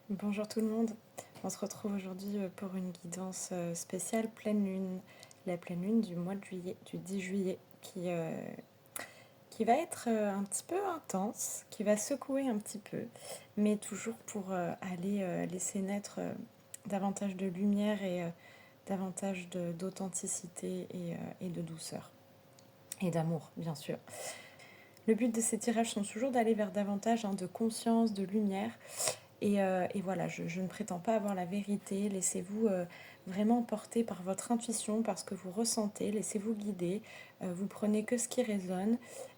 Bonjour tout le monde, on se retrouve aujourd'hui pour une guidance spéciale pleine lune, la pleine lune du mois de juillet, du 10 juillet, qui va être un petit peu intense, qui va secouer un petit peu, mais toujours pour aller laisser naître davantage de lumière et davantage d'authenticité et de douceur, et d'amour bien sûr. Le but de ces tirages sont toujours d'aller vers davantage de conscience, de lumière. Et voilà, je ne prétends pas avoir la vérité. Laissez-vous vraiment porter par votre intuition, par ce que vous ressentez. Laissez-vous guider. Vous prenez que ce qui résonne.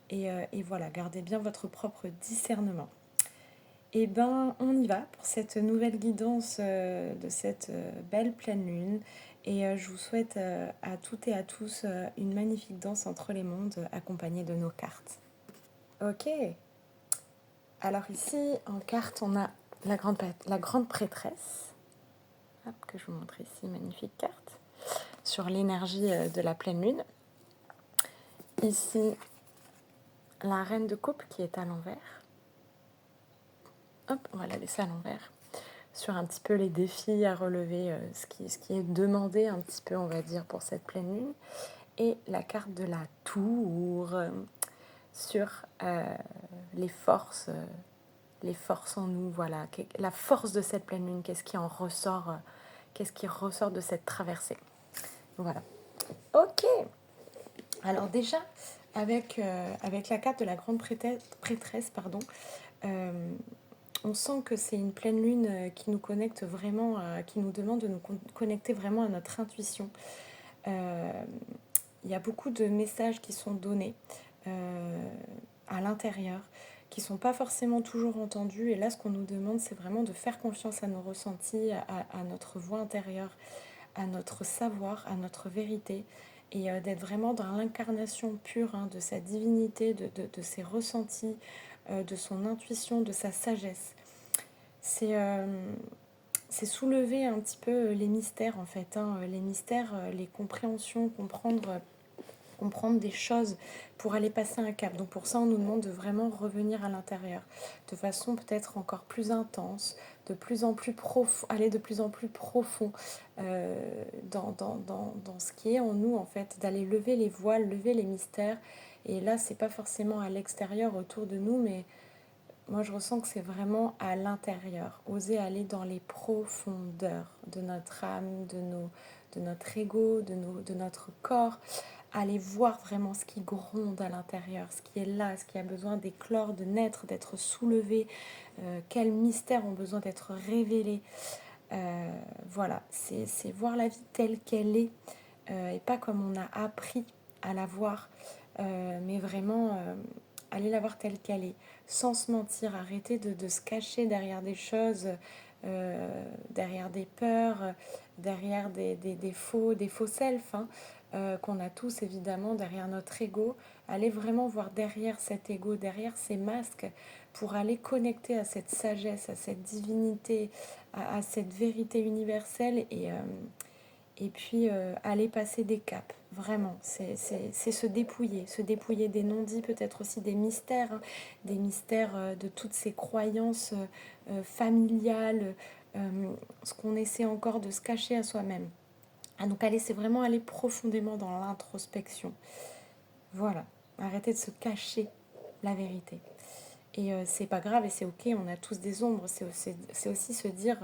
Et voilà, gardez bien votre propre discernement. Et ben, on y va pour cette nouvelle guidance de cette belle pleine lune. Et je vous souhaite à toutes et à tous une magnifique danse entre les mondes accompagnée de nos cartes. Ok, alors ici en carte on a la grande prêtresse. Hop, que je vous montre ici, magnifique carte, sur l'énergie de la pleine lune. Ici, la reine de coupe qui est à l'envers. Hop, on va la laisser à l'envers. Sur un petit peu les défis à relever, ce qui est demandé un petit peu, on va dire, pour cette pleine lune. Et la carte de la tour, sur les forces en nous, voilà. La force de cette pleine lune, qu'est-ce qui en ressort, qu'est-ce qui ressort de cette traversée. Voilà. Ok. Alors déjà, avec la carte de la grande prêtresse, pardon, euh, on sent que c'est une pleine lune qui nous connecte vraiment, qui nous demande de nous connecter vraiment à notre intuition. Euh, Il y a beaucoup de messages qui sont donnés à l'intérieur, qui ne sont pas forcément toujours entendus. Et là, ce qu'on nous demande, c'est vraiment de faire confiance à nos ressentis, à notre voix intérieure, à notre savoir, à notre vérité, et d'être vraiment dans l'incarnation pure de sa divinité, de ses ressentis, de son intuition, de sa sagesse. C'est c'est soulever un petit peu les mystères en fait, les mystères, les compréhensions, comprendre des choses pour aller passer un cap. Donc pour ça, on nous demande de vraiment revenir à l'intérieur, de façon peut-être encore plus intense, de plus en plus profond, aller de plus en plus profond dans ce qui est en nous, en fait, d'aller lever les voiles, lever les mystères. Et là, c'est pas forcément à l'extérieur autour de nous, mais moi, je ressens que c'est vraiment à l'intérieur. Oser aller dans les profondeurs de notre âme, de notre ego, de notre corps. Aller voir vraiment ce qui gronde à l'intérieur, ce qui est là, ce qui a besoin d'éclore, de naître, d'être soulevé. Quels mystères ont besoin d'être révélés. Voilà, c'est voir la vie telle qu'elle est et pas comme on a appris à la voir, mais vraiment aller la voir telle qu'elle est, sans se mentir, arrêter de se cacher derrière des choses, derrière des peurs, derrière des faux selfs qu'on a tous évidemment derrière notre ego, aller vraiment voir derrière cet ego, derrière ces masques, pour aller connecter à cette sagesse, à cette divinité, à cette vérité universelle et puis aller passer des caps, vraiment. C'est se dépouiller des non-dits, peut-être aussi des mystères de toutes ces croyances familiales, ce qu'on essaie encore de se cacher à soi-même. Ah, donc aller, c'est vraiment aller profondément dans l'introspection. Voilà, arrêter de se cacher la vérité. Et c'est pas grave et c'est ok, on a tous des ombres. C'est aussi se dire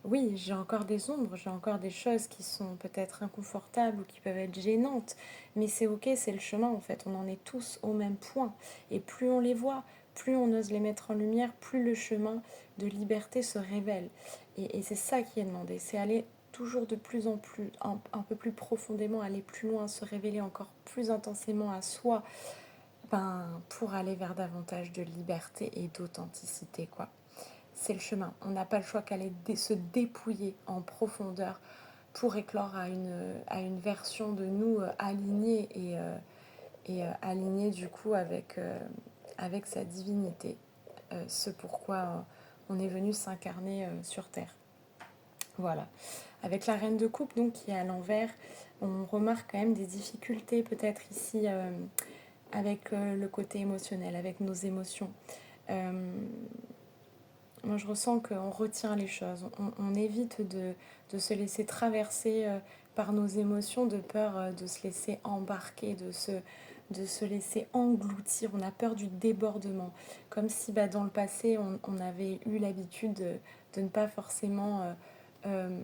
oui, j'ai encore des ombres, j'ai encore des choses qui sont peut-être inconfortables ou qui peuvent être gênantes, mais c'est ok, c'est le chemin en fait, on en est tous au même point. Et plus on les voit, plus on ose les mettre en lumière, plus le chemin de liberté se révèle. Et c'est ça qui est demandé, c'est aller toujours de plus en plus, un peu plus profondément, aller plus loin, se révéler encore plus intensément à soi, pour aller vers davantage de liberté et d'authenticité, quoi. C'est le chemin. On n'a pas le choix qu'aller se dépouiller en profondeur pour éclore à une version de nous alignée alignée du coup avec sa divinité. Ce pourquoi on est venu s'incarner sur Terre. Voilà. Avec la reine de coupe donc qui est à l'envers, on remarque quand même des difficultés peut-être ici avec le côté émotionnel, avec nos émotions. Euh, moi je ressens qu'on retient les choses, on évite de se laisser traverser par nos émotions, de peur de se laisser embarquer, de se laisser engloutir. On a peur du débordement, comme si dans le passé on avait eu l'habitude de ne pas forcément euh,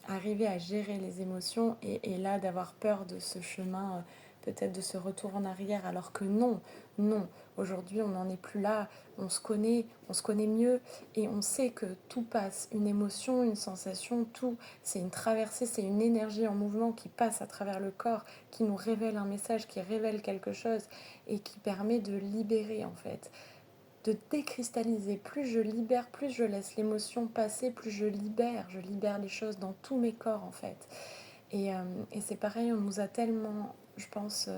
arriver à gérer les émotions et là d'avoir peur de ce chemin, peut-être de ce retour en arrière, alors que non, non. Aujourd'hui, on n'en est plus là, on se connaît mieux et on sait que tout passe. Une émotion, une sensation, tout, c'est une traversée, c'est une énergie en mouvement qui passe à travers le corps, qui nous révèle un message, qui révèle quelque chose et qui permet de libérer en fait, de décristalliser. Plus je libère, plus je laisse l'émotion passer, plus je libère les choses dans tous mes corps en fait. Et c'est pareil, on nous a tellement, je pense,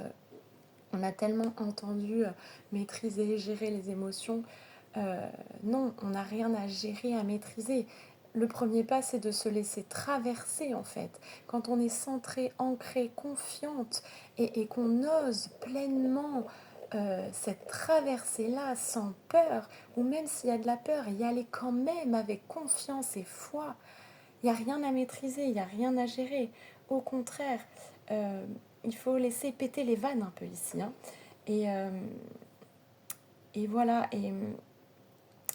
on a tellement entendu maîtriser, gérer les émotions. Non, on n'a rien à gérer, à maîtriser. Le premier pas, c'est de se laisser traverser en fait. Quand on est centré, ancré, confiante et qu'on ose pleinement cette traversée-là sans peur, ou même s'il y a de la peur, y aller quand même avec confiance et foi. Il n'y a rien à maîtriser, il n'y a rien à gérer. Au contraire, euh, il faut laisser péter les vannes un peu ici. Hein. Et, euh, et voilà, et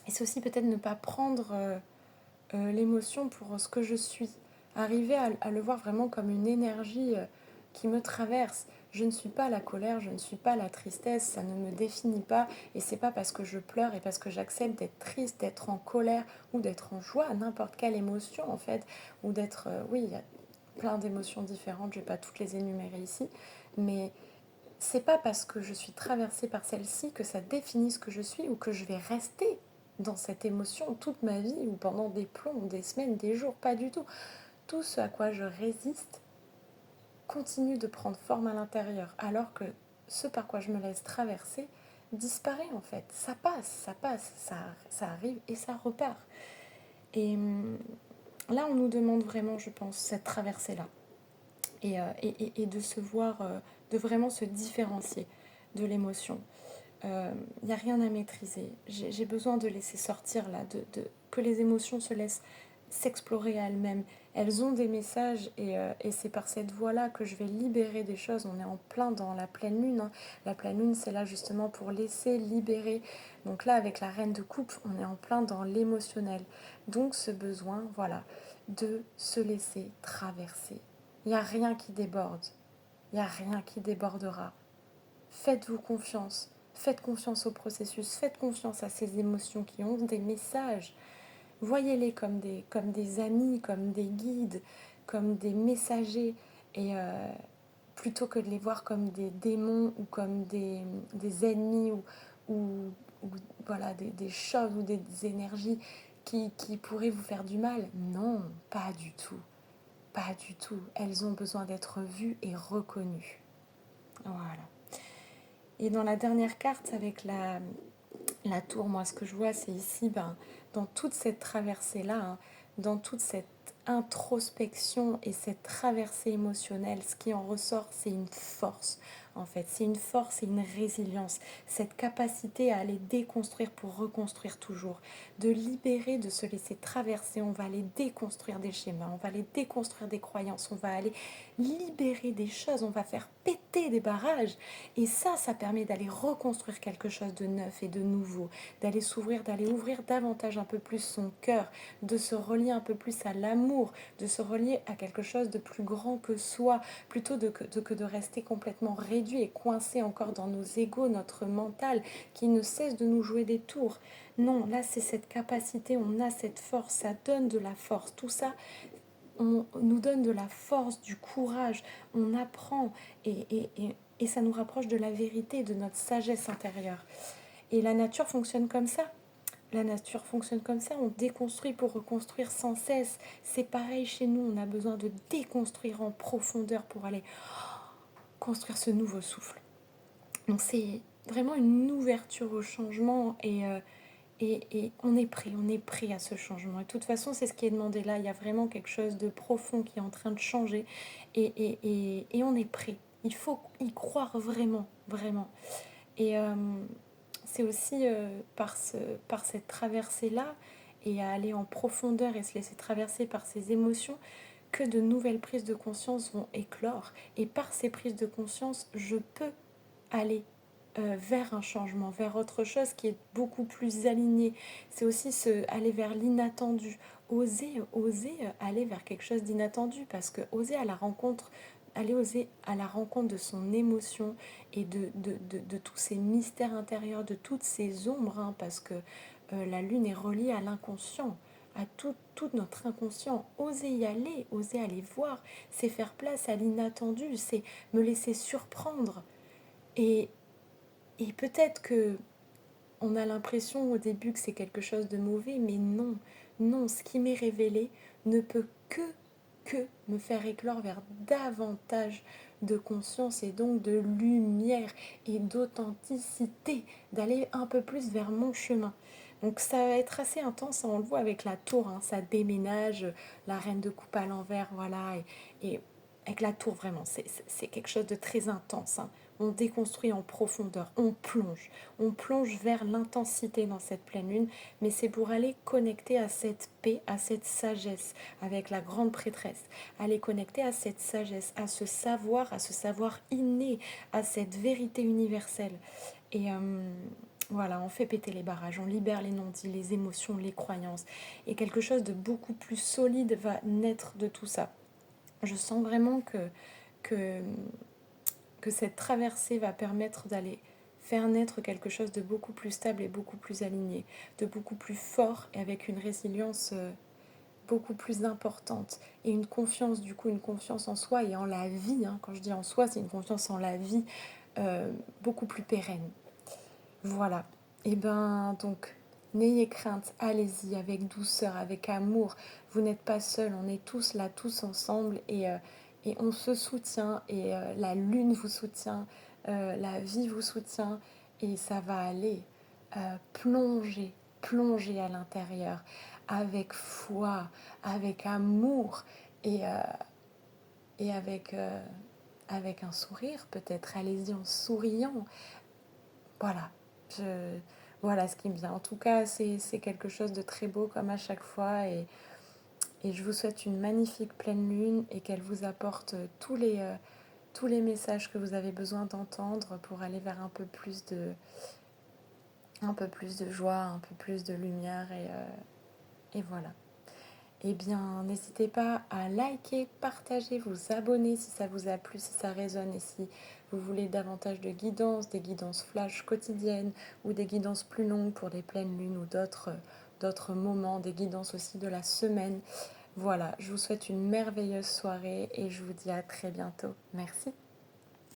c'est aussi peut-être ne pas prendre l'émotion pour ce que je suis. Arriver à le voir vraiment comme une énergie qui me traverse. Je ne suis pas la colère, je ne suis pas la tristesse, ça ne me définit pas. Et c'est pas parce que je pleure et parce que j'accepte d'être triste, d'être en colère ou d'être en joie, n'importe quelle émotion en fait, ou d'être, oui, il y a plein d'émotions différentes, je ne vais pas toutes les énumérer ici, mais c'est pas parce que je suis traversée par celle-ci que ça définit ce que je suis ou que je vais rester dans cette émotion toute ma vie ou pendant des plombs, des semaines, des jours, pas du tout. Tout ce à quoi je résiste continue de prendre forme à l'intérieur, alors que ce par quoi je me laisse traverser disparaît en fait. Ça passe, ça arrive et ça repart. Et là, on nous demande vraiment, je pense, cette traversée-là. Et de se voir, de vraiment se différencier de l'émotion. Il n'y a rien à maîtriser. J'ai besoin de laisser sortir là, que les émotions se laissent s'explorer à elles-mêmes. Elles ont des messages et c'est par cette voie-là que je vais libérer des choses. On est en plein dans la pleine lune. Hein. La pleine lune, c'est là justement pour laisser libérer. Donc là, avec la reine de coupe, on est en plein dans l'émotionnel. Donc ce besoin, voilà, de se laisser traverser. Il n'y a rien qui déborde. Il n'y a rien qui débordera. Faites-vous confiance. Faites confiance au processus. Faites confiance à ces émotions qui ont des messages. Voyez-les comme des amis, comme des guides, comme des messagers. Et plutôt que de les voir comme des démons ou comme des ennemis ou voilà, des choses ou des énergies qui pourraient vous faire du mal. Non, pas du tout. Pas du tout. Elles ont besoin d'être vues et reconnues. Voilà. Et dans la dernière carte avec la tour, moi ce que je vois c'est ici, dans toute cette traversée-là, hein, dans toute cette introspection et cette traversée émotionnelle, ce qui en ressort c'est une force en fait, c'est une force et une résilience, cette capacité à aller déconstruire pour reconstruire toujours, de libérer, de se laisser traverser, on va aller déconstruire des schémas, on va aller déconstruire des croyances, on va aller libérer des choses, on va faire péter des barrages et ça permet d'aller reconstruire quelque chose de neuf et de nouveau, d'aller s'ouvrir, d'aller ouvrir davantage un peu plus son cœur, de se relier un peu plus à l'amour, de se relier à quelque chose de plus grand que soi, plutôt que de rester complètement réduit et coincé encore dans nos égos, notre mental qui ne cesse de nous jouer des tours. Non, là c'est cette capacité, on a cette force, ça donne de la force, tout ça on nous donne de la force, du courage, on apprend et ça nous rapproche de la vérité, de notre sagesse intérieure. Et la nature fonctionne comme ça. La nature fonctionne comme ça, on déconstruit pour reconstruire sans cesse. C'est pareil chez nous, on a besoin de déconstruire en profondeur pour aller construire ce nouveau souffle. Donc c'est vraiment une ouverture au changement et on est prêt à ce changement. Et de toute façon, c'est ce qui est demandé là. Il y a vraiment quelque chose de profond qui est en train de changer et on est prêt. Il faut y croire vraiment, vraiment. Et c'est aussi par cette traversée-là et à aller en profondeur et se laisser traverser par ses émotions, que de nouvelles prises de conscience vont éclore. Et par ces prises de conscience, je peux aller vers un changement, vers autre chose qui est beaucoup plus aligné. C'est aussi aller vers l'inattendu, oser aller vers quelque chose d'inattendu, parce que oser à la rencontre de son émotion et de tous ces mystères intérieurs, de toutes ces ombres, hein, parce que la lune est reliée à l'inconscient, à tout notre inconscient. Oser aller voir, c'est faire place à l'inattendu, c'est me laisser surprendre. Et, et peut-être que on a l'impression au début que c'est quelque chose de mauvais, mais non, non, ce qui m'est révélé ne peut que me faire éclore vers davantage de conscience et donc de lumière et d'authenticité, d'aller un peu plus vers mon chemin. Donc ça va être assez intense, on le voit avec la tour, hein, ça déménage, la reine de coupe à l'envers, voilà, et avec la tour vraiment, c'est quelque chose de très intense, hein. On déconstruit en profondeur, on plonge vers l'intensité dans cette pleine lune, mais c'est pour aller connecter à cette paix, à cette sagesse, avec la grande prêtresse, aller connecter à cette sagesse, à ce savoir inné, à cette vérité universelle. Et voilà, on fait péter les barrages, on libère les non-dits, les émotions, les croyances, et quelque chose de beaucoup plus solide va naître de tout ça. Je sens vraiment que, que cette traversée va permettre d'aller faire naître quelque chose de beaucoup plus stable et beaucoup plus aligné, de beaucoup plus fort et avec une résilience beaucoup plus importante et une confiance, du coup, une confiance en soi et en la vie, hein. Quand je dis en soi, c'est une confiance en la vie beaucoup plus pérenne. Voilà. Et ben donc, n'ayez crainte, allez-y avec douceur, avec amour. Vous n'êtes pas seul, on est tous là, tous ensemble et on se soutient et la lune vous soutient, la vie vous soutient et ça va aller plonger à l'intérieur avec foi, avec amour et, euh, et avec un sourire peut-être. Allez-y en souriant. Voilà, je, voilà ce qui me vient. En tout cas, c'est quelque chose de très beau comme à chaque fois et je vous souhaite une magnifique pleine lune et qu'elle vous apporte tous les messages que vous avez besoin d'entendre pour aller vers un peu plus de joie, un peu plus de lumière et voilà. Eh bien, n'hésitez pas à liker, partager, vous abonner si ça vous a plu, si ça résonne et si vous voulez davantage de guidance, des guidances flash quotidiennes ou des guidances plus longues pour des pleines lunes ou d'autres moments, des guidances aussi de la semaine. Voilà, je vous souhaite une merveilleuse soirée et je vous dis à très bientôt. Merci.